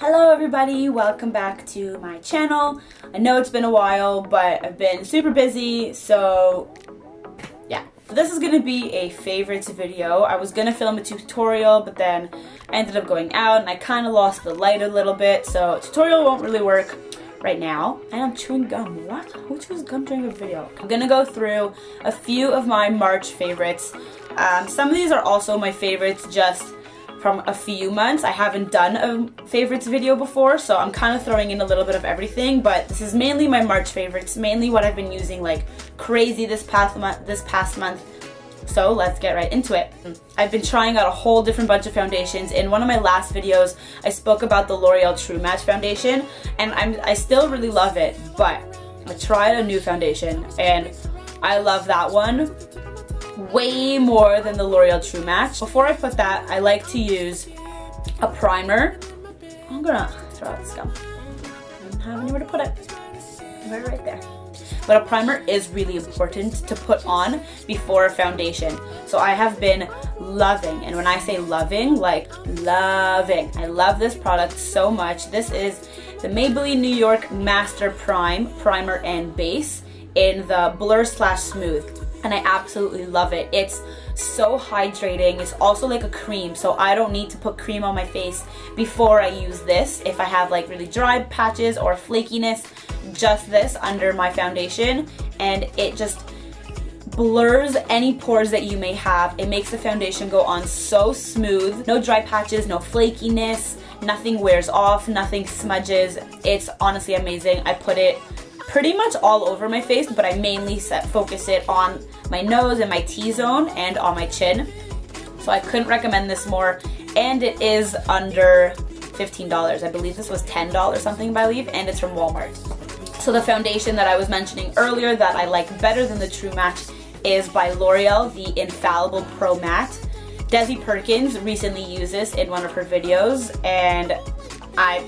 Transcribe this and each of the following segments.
Hello everybody, welcome back to my channel. I know it's been a while, but I've been super busy, so yeah. This is gonna be a favorites video. I was gonna film a tutorial, but then I ended up going out and I kind of lost the light a little bit, so tutorial won't really work right now. And I'm chewing gum. What? Who chews gum during a video? I'm gonna go through a few of my March favorites. Some of these are also my favorites just from a few months. I haven't done a favorites video before, so I'm kind of throwing in a little bit of everything, but this is mainly my March favorites, mainly what I've been using like crazy this past month. So let's get right into it. I've been trying out a whole different bunch of foundations. In one of my last videos, I spoke about the L'Oreal True Match foundation, and I still really love it, but I tried a new foundation, and I love that one way more than the L'Oreal True Match. Before I put that, I like to use a primer. I'm gonna throw out this gum. I don't have anywhere to put it. Right there. But a primer is really important to put on before a foundation. So I have been loving, and when I say loving, like loving, I love this product so much. This is the Maybelline New York Master Primer and Base in the Blur / Smooth. And I absolutely love it. It's so hydrating. It's also like a cream, so I don't need to put cream on my face before I use this. If I have like really dry patches or flakiness, just this under my foundation, and it just blurs any pores that you may have. It makes the foundation go on so smooth. No dry patches, no flakiness, nothing wears off, nothing smudges. It's honestly amazing. I put it pretty much all over my face, but I mainly focus it on my nose and my T-zone and on my chin. So I couldn't recommend this more, and it is under $15. I believe this was $10 something, I believe, and it's from Walmart. So the foundation that I was mentioning earlier that I like better than the True Match is by L'Oreal, the Infallible Pro Matte. Desi Perkins recently used this in one of her videos, and I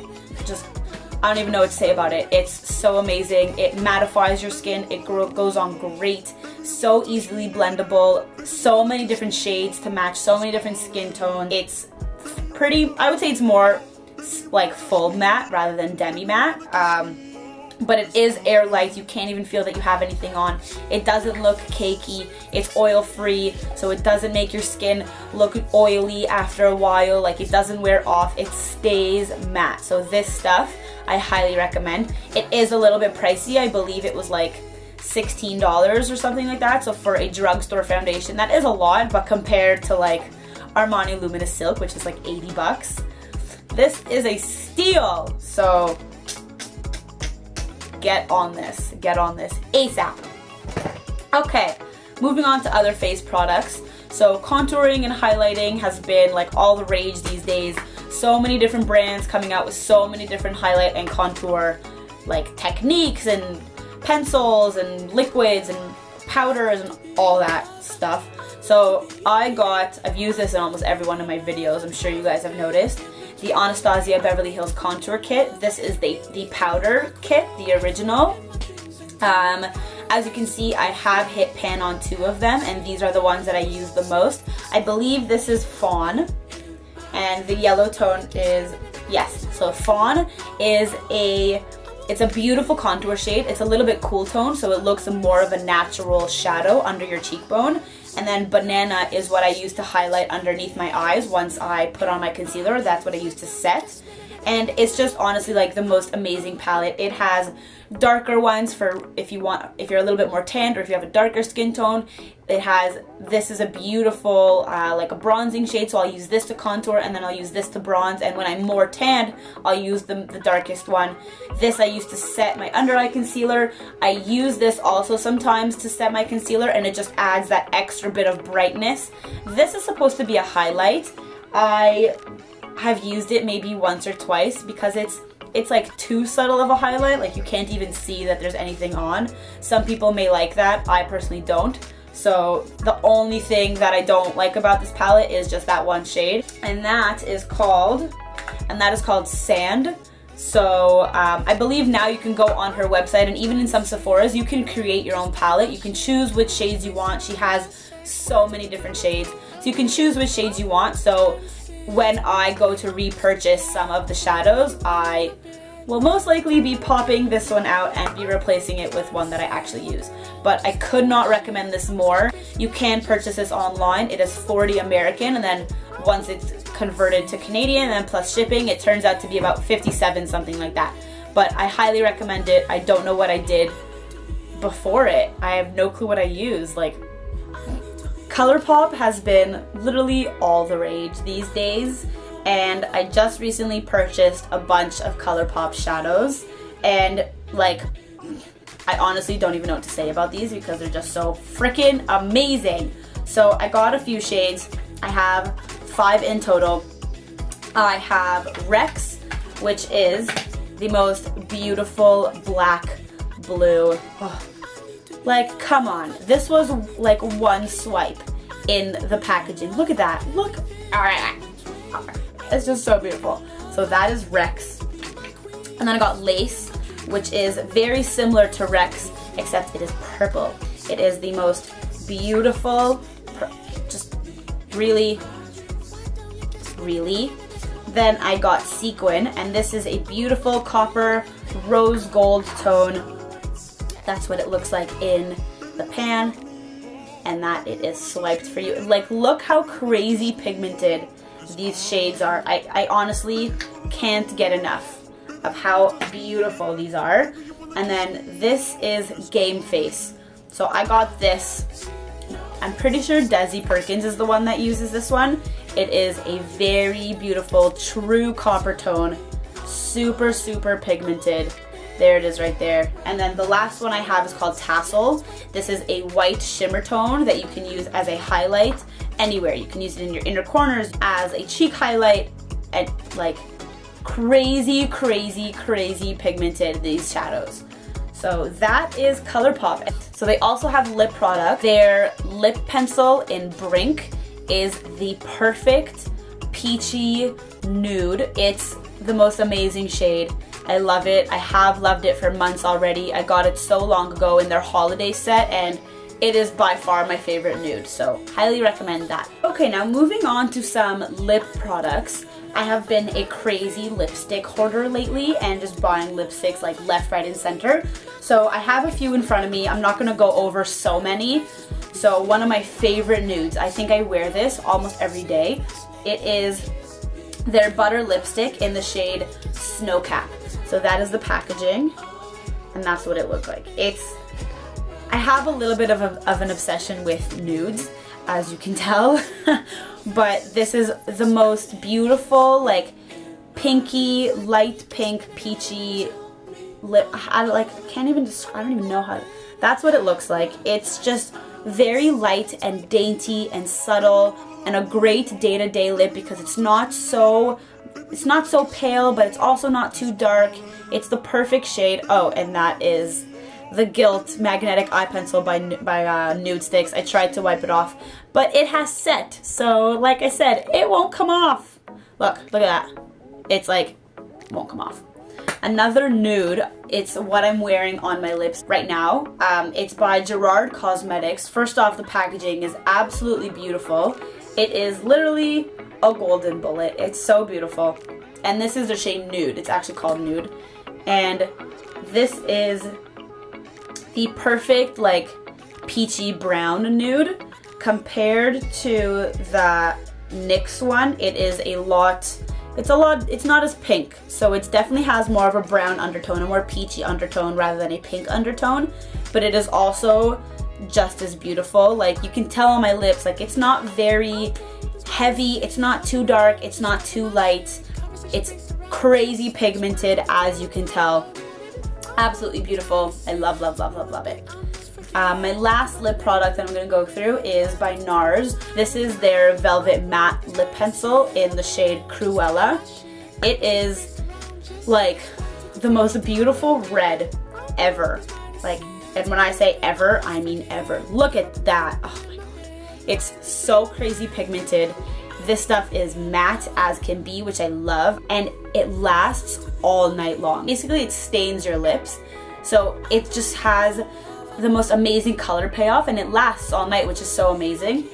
don't even know what to say about it. It's so amazing. It mattifies your skin. It goes on great. So easily blendable. So many different shades to match so many different skin tones. It's pretty, I would say it's more like full matte rather than demi matte. But it is airlight. You can't even feel that you have anything on. It doesn't look cakey. It's oil free, so it doesn't make your skin look oily after a while. Like, it doesn't wear off. It stays matte. So this stuff I highly recommend. It is a little bit pricey. I believe it was like $16 or something like that. So for a drugstore foundation, that is a lot, but compared to like Armani Luminous Silk, which is like 80 bucks, this is a steal. So get on this ASAP. Okay, moving on to other face products. So contouring and highlighting has been like all the rage these days. So many different brands coming out with so many different highlight and contour like techniques and pencils and liquids and powders and all that stuff. So I've used this in almost every one of my videos, I'm sure you guys have noticed, the Anastasia Beverly Hills Contour Kit. This is the powder kit, the original. As you can see, I have hit pan on 2 of them, and these are the ones that I use the most. I believe this is Fawn, and the yellow tone is, yes, so Fawn is it's a beautiful contour shade. It's a little bit cool tone, so it looks more of a natural shadow under your cheekbone. And then Banana is what I use to highlight underneath my eyes once I put on my concealer. That's what I use to set. And it's just honestly like the most amazing palette. It has darker ones for if you're a little bit more tanned or if you have a darker skin tone. This is a beautiful like a bronzing shade, so I'll use this to contour, and then I'll use this to bronze, and when I'm more tanned, I'll use the darkest one. This I use to set my under eye concealer. I use this also sometimes to set my concealer, and it just adds that extra bit of brightness. This is supposed to be a highlight. I have used it maybe once or twice because it's like too subtle of a highlight. Like, you can't even see that there's anything on. Some people may like that. I personally don't. So the only thing that I don't like about this palette is just that one shade, and that is called Sand. So I believe now you can go on her website, and even in some Sephora's you can create your own palette. You can choose which shades you want. She has so many different shades, so you can choose which shades you want. So when I go to repurchase some of the shadows, I will most likely be popping this one out and be replacing it with one that I actually use. But I could not recommend this more. You can purchase this online. It is $40 American, and then once it's converted to Canadian and then plus shipping, it turns out to be about $57, something like that. But I highly recommend it. I don't know what I did before it. I have no clue what I used. Like, Colourpop has been literally all the rage these days, and I just recently purchased a bunch of Colourpop shadows, and like, I honestly don't even know what to say about these because they're just so freaking amazing. So I got a few shades. I have 5 in total. I have Rex, which is the most beautiful black blue. Oh, like, come on. This was like one swipe in the packaging. Look at that. Look. All right. It's just so beautiful. So that is Rex. And then I got Lace, which is very similar to Rex, except it is purple. It is the most beautiful, just really. Then I got Sequin, and this is a beautiful copper rose gold tone. That's what it looks like in the pan, and that it is swiped for you. Like, look how crazy pigmented these shades are. I honestly can't get enough of how beautiful these are. And then this is Game Face. So I got this. I'm pretty sure Desi Perkins is the one that uses this one. It is a very beautiful, true copper tone. Super, super pigmented. There it is right there. And then the last one I have is called Tassle. This is a white shimmer tone that you can use as a highlight anywhere. You can use it in your inner corners as a cheek highlight, and like crazy pigmented, these shadows. So that is Colourpop. So they also have lip product. Their lip pencil in Brink is the perfect peachy nude. It's the most amazing shade. I love it. I have loved it for months already. I got it so long ago in their holiday set, and it is by far my favorite nude, so highly recommend that. Okay, now moving on to some lip products. I have been a crazy lipstick hoarder lately and just buying lipsticks like left, right, and center. So I have a few in front of me. I'm not gonna go over so many. So one of my favorite nudes, I think I wear this almost every day. It is their butter lipstick in the shade Snow Cap. So that is the packaging, and that's what it looks like. I have a little bit of an obsession with nudes, as you can tell, but this is the most beautiful, like, pinky, light pink, peachy lip. I can't even describe, I don't even know how to, that's what it looks like. It's just very light and dainty and subtle, and a great day-to-day lip because it's not so pale, but it's also not too dark. It's the perfect shade. Oh, and that is the Gilt Magnetic Eye Pencil by Nude Stix. I tried to wipe it off, but it has set. So, like I said, it won't come off. Look at that. It's like, won't come off. Another nude, it's what I'm wearing on my lips right now. It's by Gerard Cosmetics. First off, the packaging is absolutely beautiful. It is literally a golden bullet. It's so beautiful. And this is the shade Nude. It's actually called Nude. And this is the perfect, like, peachy brown nude. Compared to the NYX one, it is it's not as pink. So it definitely has more of a brown undertone, a more peachy undertone rather than a pink undertone. But it is also just as beautiful. Like, you can tell on my lips, like, it's not very heavy, it's not too dark, it's not too light. It's crazy pigmented, as you can tell. Absolutely beautiful. I love it. My last lip product that I'm going to go through is by NARS. This is their Velvet Matte Lip Pencil in the shade Cruella. It is like the most beautiful red ever. Like, and when I say ever, I mean ever. Look at that. Oh my god. It's so crazy pigmented. This stuff is matte as can be, which I love, and it lasts all night long. Basically, it stains your lips, so it just has the most amazing color payoff, and it lasts all night, which is so amazing.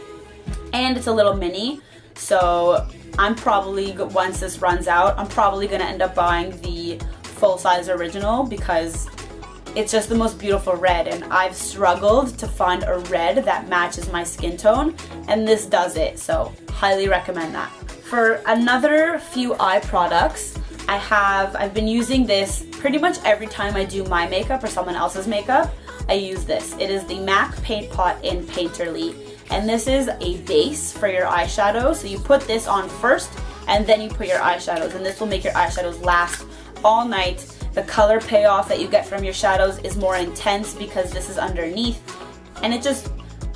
And it's a little mini, So I'm probably, once this runs out, I'm probably gonna end up buying the full-size original because it's just the most beautiful red, and I've struggled to find a red that matches my skin tone, and this does it, so highly recommend that. For another few eye products, I've been using this pretty much every time I do my makeup or someone else's makeup. I use this. It is the MAC Paint Pot in Painterly, and this is a base for your eyeshadow. So you put this on first, and then you put your eyeshadows, and this will make your eyeshadows last all night. The color payoff that you get from your shadows is more intense because this is underneath, and it just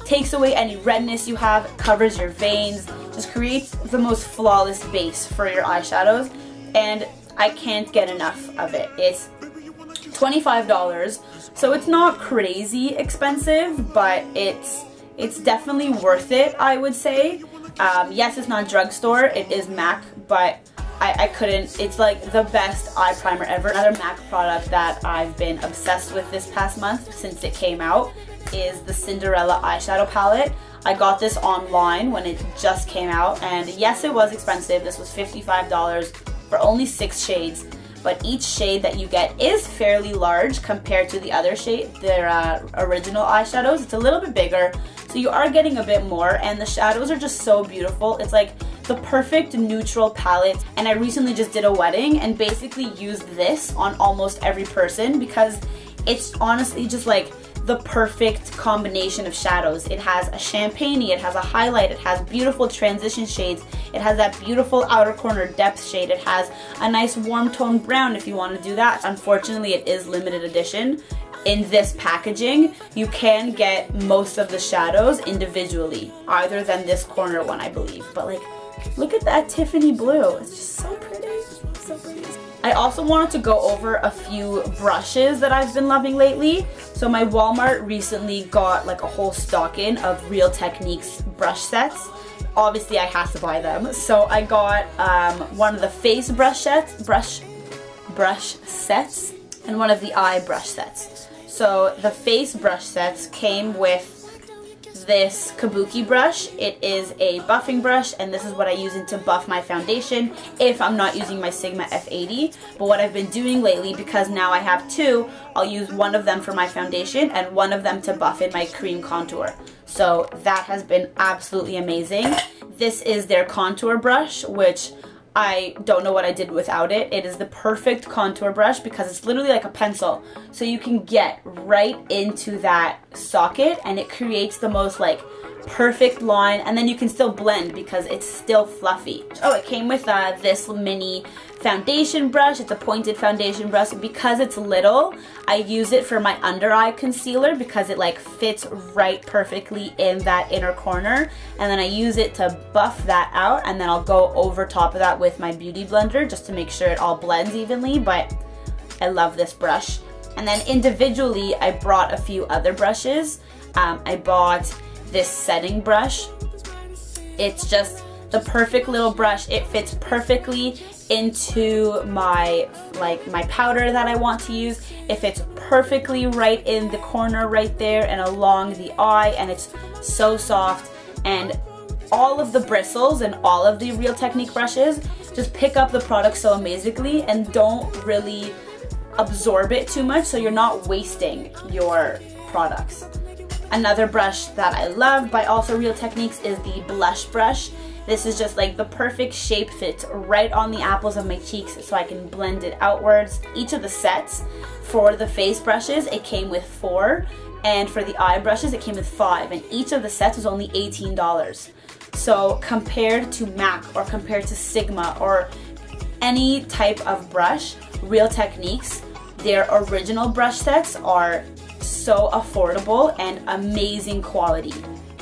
takes away any redness you have, covers your veins, just creates the most flawless base for your eyeshadows, and I can't get enough of it. It's $25, so it's not crazy expensive, but it's definitely worth it, I would say. Yes, it's not drugstore, it is MAC, but I couldn't, it's like the best eye primer ever. Another MAC product that I've been obsessed with this past month since it came out is the Cinderella eyeshadow palette. I got this online when it just came out, and yes, it was expensive. This was $55 for only 6 shades, but each shade that you get is fairly large compared to the other shade, their original eyeshadows. It's a little bit bigger, so you are getting a bit more, and the shadows are just so beautiful. It's like the perfect neutral palette, and I recently just did a wedding and basically used this on almost every person because it's honestly just like the perfect combination of shadows. It has a champagne-y, it has a highlight, it has beautiful transition shades, it has that beautiful outer corner depth shade, it has a nice warm tone brown if you want to do that. Unfortunately, it is limited edition. In this packaging, you can get most of the shadows individually, other than this corner one, I believe. But like, look at that Tiffany blue. It's just so pretty, so pretty. I also wanted to go over a few brushes that I've been loving lately. So my Walmart recently got like a whole stocking of Real Techniques brush sets. Obviously I have to buy them. So I got one of the face brush sets, and one of the eye brush sets. So the face brush sets came with this kabuki brush. It is a buffing brush, and this is what I use to buff my foundation if I'm not using my Sigma F80. But what I've been doing lately, because now I have 2, I'll use one of them for my foundation and one of them to buff in my cream contour. So that has been absolutely amazing. This is their contour brush, which I don't know what I did without it. It is the perfect contour brush because it's literally like a pencil. So you can get right into that socket and it creates the most like perfect line, and then you can still blend because it's still fluffy. Oh, it came with this mini foundation brush. It's a pointed foundation brush. Because it's little, I use it for my under eye concealer because it like fits right perfectly in that inner corner, and then I use it to buff that out, and then I'll go over top of that with my beauty blender just to make sure it all blends evenly. But I love this brush. And then individually I brought a few other brushes. I bought this setting brush. It's just the perfect little brush. It fits perfectly into my powder that I want to use. It fits perfectly right in the corner right there and along the eye, and it's so soft, and all of the bristles and all of the Real Technique brushes just pick up the product so amazingly and don't really absorb it too much, so you're not wasting your products. Another brush that I love by also Real Techniques is the blush brush. This is just like the perfect shape, fits right on the apples of my cheeks so I can blend it outwards. Each of the sets for the face brushes, it came with 4, and for the eye brushes it came with 5, and each of the sets was only $18. So compared to MAC or compared to Sigma or any type of brush, Real Techniques, their original brush sets are so affordable and amazing quality.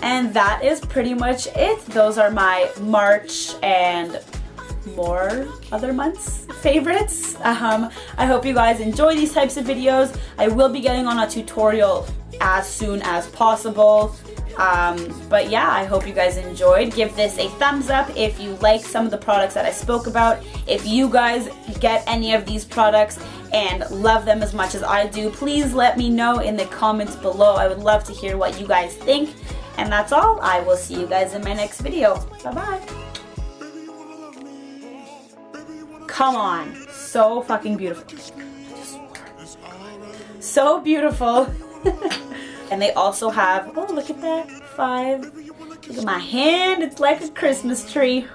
And that is pretty much it. Those are my March and more other months favorites. I hope you guys enjoy these types of videos. I will be getting on a tutorial as soon as possible. But yeah, I hope you guys enjoyed. Give this a thumbs up if you like some of the products that I spoke about. If you guys get any of these products and love them as much as I do, please let me know in the comments below. I would love to hear what you guys think. And that's all. I will see you guys in my next video. Bye-bye. Come on. So fucking beautiful. So beautiful. And they also have, oh, look at that, 5. Look at my hand. It's like a Christmas tree.